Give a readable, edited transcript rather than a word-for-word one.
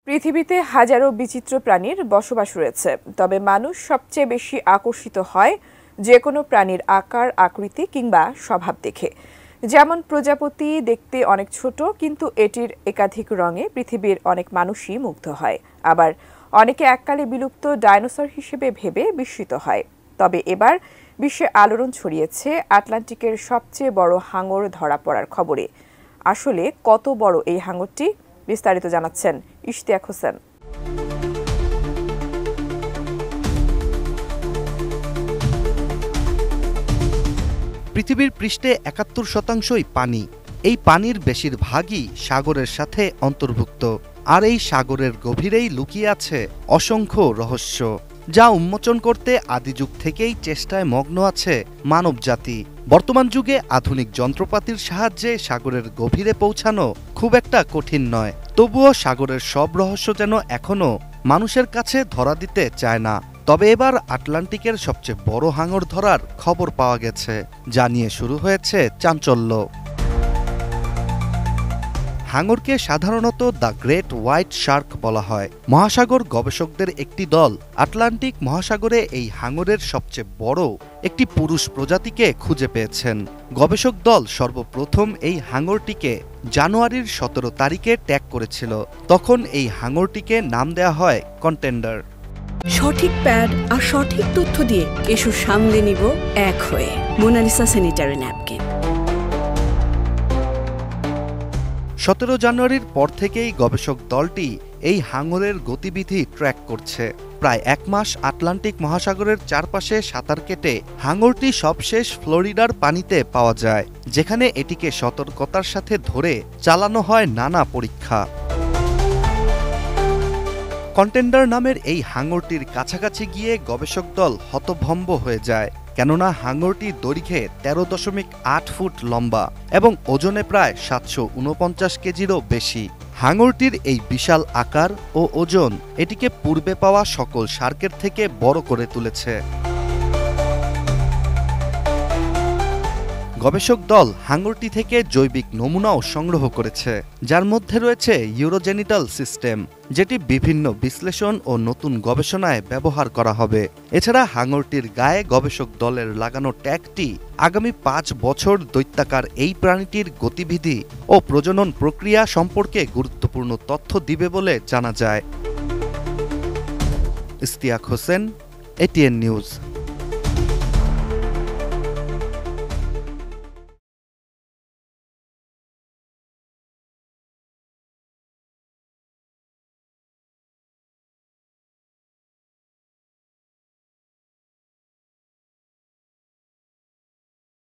পৃথিবীতে হাজারো বিচিত্র প্রাণীর বসবাস রয়েছে, তবে মানুষ সবচেয়ে বেশি আকর্ষিত হয় যে কোনো প্রাণীর আকার, আকৃতি কিংবা স্বভাব দেখে। যেমন প্রজাপতি দেখতে অনেক ছোট, কিন্তু এটির একাধিক রঙে পৃথিবীর অনেক মানুষই মুগ্ধ হয়। আবার অনেকে এককালে বিলুপ্ত ডাইনোসর হিসেবে ভেবে বিস্মিত হয়। তবে এবার বিশ্বে আলোড়ন ছড়িয়েছে আটলান্টিকের সবচেয়ে বড় হাঙর ধরা পড়ার খবরে। আসলে কত বড় এই হাঙরটি? বিস্তারিত জানাচ্ছেন ইশতিয়াক হোসেন। পৃথিবীর পৃষ্ঠে ৭১% পানি। এই পানির বেশিরভাগই সাগরের সাথে অন্তর্ভুক্ত, আর এই সাগরের গভীরেই লুকিয়ে আছে অসংখ্য রহস্য, যা উন্মোচন করতে আদিযুগ থেকেই চেষ্টায় মগ্ন আছে মানবজাতি। বর্তমান যুগে আধুনিক যন্ত্রপাতির সাহায্যে সাগরের গভীরে পৌঁছানো খুব একটা কঠিন নয়, তবুও সাগরের সব রহস্য যেন এখনো মানুষের কাছে ধরা দিতে চায় না। তবে এবার আটলান্টিকের সবচেয়ে বড় হাঙর ধরার খবর পাওয়া গেছে, যা নিয়ে শুরু হয়েছে চাঞ্চল্য। হাঙরকে সাধারণত দ্য গ্রেট হোয়াইট শার্ক বলা হয়। মহাসাগর গবেষকদের একটি দল আটলান্টিক মহাসাগরে এই হাঙরের সবচেয়ে বড় একটি পুরুষ প্রজাতিকে খুঁজে পেয়েছেন। গবেষক দল সর্বপ্রথম এই হাঙরটিকে জানুয়ারির ১৭ তারিখে ট্যাগ করেছিল। তখন এই হাঙরটিকে নাম দেয়া হয় কন্টেন্ডার। সঠিক প্যাড আর সঠিক তথ্য দিয়ে এসো সামলে নিব এক হয়ে। Mona Lisa sanitary napkin. ১৭ জানুয়ারির পর থেকেই গবেষক দলটি এই হাঙরের গতিবিধি ট্র্যাক করছে। প্রায় ১ মাস আটলান্টিক মহাসাগরের চারপাশে সাঁতার কেটে হাঙরটি সবশেষ ফ্লোরিডার পানিতে পাওয়া যায়, যেখানে এটিকে সতর্কতার সাথে ধরে চালানো হয় নানা পরীক্ষা। কন্টেন্ডার নামের এই হাঙরটির কাছাকাছি গিয়ে গবেষক দল হতভম্ব হয়ে যায়, কেননা হাঙরটি দৈর্ঘ্যে ১৩.৮ ফুট লম্বা এবং ওজনে প্রায় ৭৪৯ কেজিরও বেশি। হাঙরটির এই বিশাল আকার ও ওজন এটিকে পূর্বে পাওয়া সকল শার্কের থেকে বড় করে তুলেছে। গবেষক দল হাঙরটি থেকে জৈবিক নমুনাও সংগ্রহ করেছে, যার মধ্যে রয়েছে ইউরোজেনিটাল সিস্টেম, যেটি বিভিন্ন বিশ্লেষণ ও নতুন গবেষণায় ব্যবহার করা হবে। এছাড়া হাঙরটির গায়ে গবেষক দলের লাগানো ট্যাগটি আগামী ৫ বছর দৈত্যাকার এই প্রাণীটির গতিবিধি ও প্রজনন প্রক্রিয়া সম্পর্কে গুরুত্বপূর্ণ তথ্য দিবে বলে জানা যায়। Ishtiaq Hossain, ATN news.